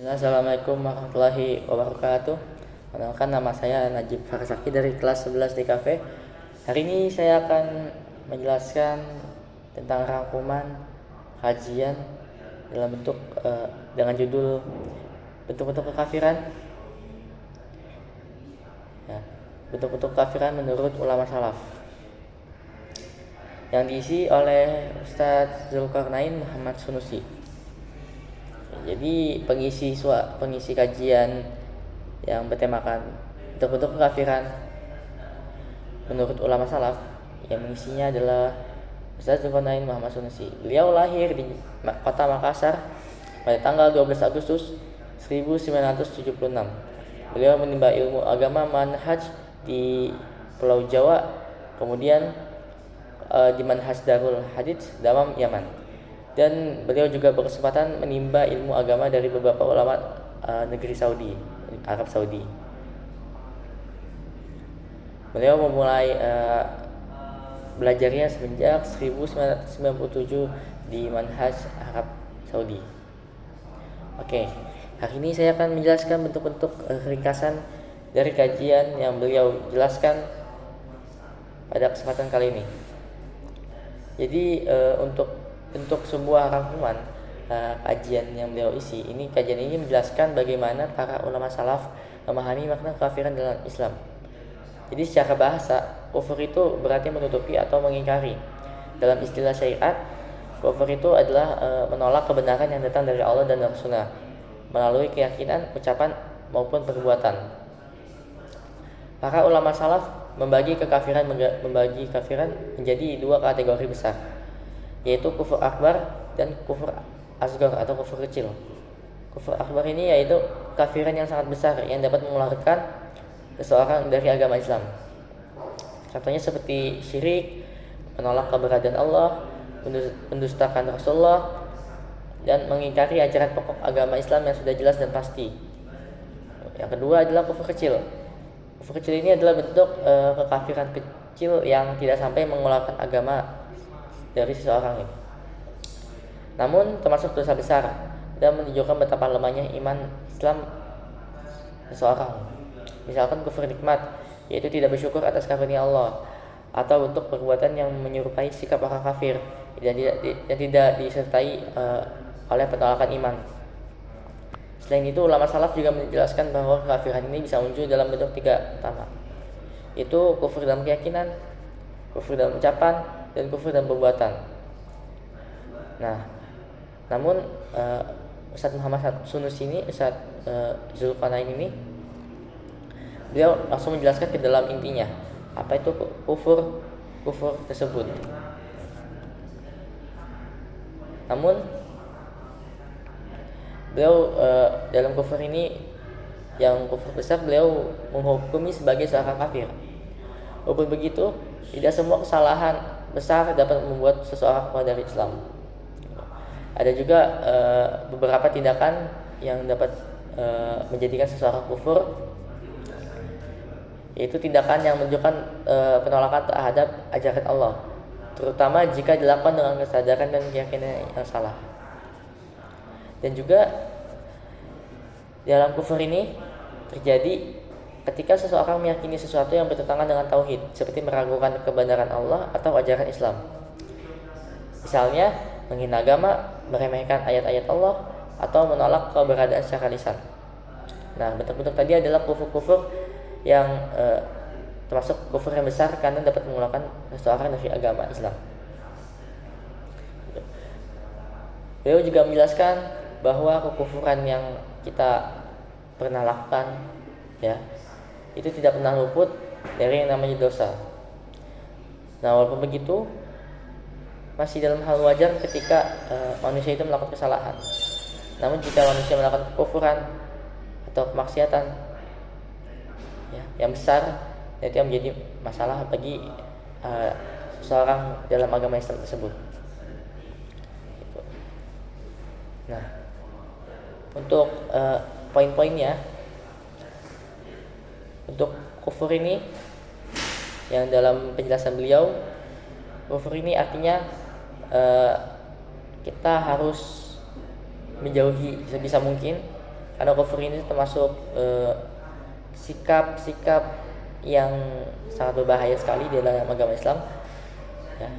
Assalamualaikum warahmatullahi wabarakatuh. Perkenalkan, nama saya Najib Farsaki dari kelas 11 DKV. Hari ini saya akan menjelaskan tentang rangkuman kajian dalam bentuk dengan judul bentuk-bentuk kekafiran. Ya, bentuk-bentuk kekafiran menurut ulama salaf, yang diisi oleh Ustadz Zulkarnain Muhammad Sunusi. Jadi pengisi kajian yang bertemakan bentuk-bentuk kekafiran menurut ulama salaf, yang mengisinya adalah Ustadz Zulkarnain Muhammad Sunusi. Beliau lahir di kota Makassar pada tanggal 12 Agustus 1976. Beliau menimba ilmu agama manhaj di Pulau Jawa, kemudian di manhaj Darul Hadits Damam, Yaman. Dan beliau juga berkesempatan menimba ilmu agama dari beberapa ulama negeri Saudi, Arab Saudi. Beliau memulai belajarnya semenjak 1997 di manhaj Arab Saudi. Oke, hari ini saya akan menjelaskan bentuk-bentuk ringkasan dari kajian yang beliau jelaskan pada kesempatan kali ini. Jadi untuk sebuah rangkuman kajian yang beliau isi, kajian ini menjelaskan bagaimana para ulama salaf memahami makna kekafiran dalam Islam. Jadi secara bahasa, kufur itu berarti menutupi atau mengingkari. Dalam istilah syariat, kufur itu adalah menolak kebenaran yang datang dari Allah dan Rasulnya melalui keyakinan, ucapan maupun perbuatan. Para ulama salaf membagi kafiran menjadi dua kategori besar, yaitu kufur akbar dan kufur asgar atau kufur kecil. Kufur akbar ini yaitu kafiran yang sangat besar yang dapat mengeluarkan seseorang dari agama Islam. Contohnya seperti syirik, menolak keberadaan Allah, mendustakan Rasulullah, dan mengingkari ajaran pokok agama Islam yang sudah jelas dan pasti. Yang kedua adalah kufur kecil. Kufur kecil ini adalah bentuk kekafiran kecil yang tidak sampai mengeluarkan agama dari seseorang ini, namun termasuk dosa besar dan menunjukkan betapa lemahnya iman Islam seseorang. Misalkan kufur nikmat, yaitu tidak bersyukur atas karunia Allah, atau untuk perbuatan yang menyerupai sikap orang kafir dan tidak disertai oleh penolakan iman. Selain itu, ulama salaf juga menjelaskan bahwa kekafiran ini bisa muncul dalam bentuk tiga utama, yaitu kufur dalam keyakinan, kufur dalam ucapan, dan kufur dan perbuatan. Nah, namun Ustadz Muhammad Sunusi ini, Ustadz Zulkarnain ini, beliau langsung menjelaskan ke dalam intinya apa itu kufur tersebut. Namun beliau dalam kufur ini, yang kufur besar, beliau menghukumi sebagai seorang kafir. Walaupun begitu, tidak semua kesalahan besar dapat membuat seseorang keluar dari Islam. Ada juga beberapa tindakan yang dapat menjadikan seseorang kufur, yaitu tindakan yang menunjukkan penolakan terhadap ajaran Allah, terutama jika dilakukan dengan kesadaran dan keyakinan yang salah. Dan juga dalam kufur ini terjadi ketika seseorang meyakini sesuatu yang bertentangan dengan tauhid, seperti meragukan kebenaran Allah atau ajaran Islam. Misalnya menghina agama, meremehkan ayat-ayat Allah, atau menolak keberadaan secara lisan. Nah, bentuk-bentuk tadi adalah kufur-kufur yang termasuk kufur yang besar karena dapat mengeluarkan seseorang dari agama Islam. Beliau juga menjelaskan bahwa kekufuran yang kita pernah lakukan, ya, itu tidak pernah luput dari yang namanya dosa. Nah, walaupun begitu, masih dalam hal wajar ketika manusia itu melakukan kesalahan. Namun jika manusia melakukan kekufuran atau kemaksiatan, ya, yang besar, itu yang menjadi masalah bagi seseorang dalam agama Islam tersebut. Nah, untuk poin-poinnya, untuk kufur ini, yang dalam penjelasan beliau, kufur ini artinya kita harus menjauhi sebisa mungkin karena kufur ini termasuk sikap-sikap yang sangat berbahaya sekali di dalam agama Islam, ya.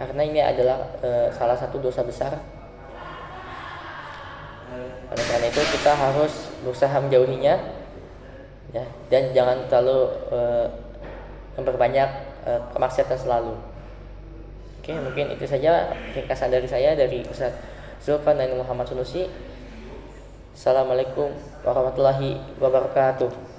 Karena ini adalah salah satu dosa besar. Oleh karena itu kita harus berusaha menjauhinya, ya, dan jangan terlalu memperbanyak kemaksiatan selalu. Oke, mungkin itu saja ringkasan dari saya, dari Ustaz Zulkarnain Muhammad Sunusi. Assalamualaikum warahmatullahi wabarakatuh.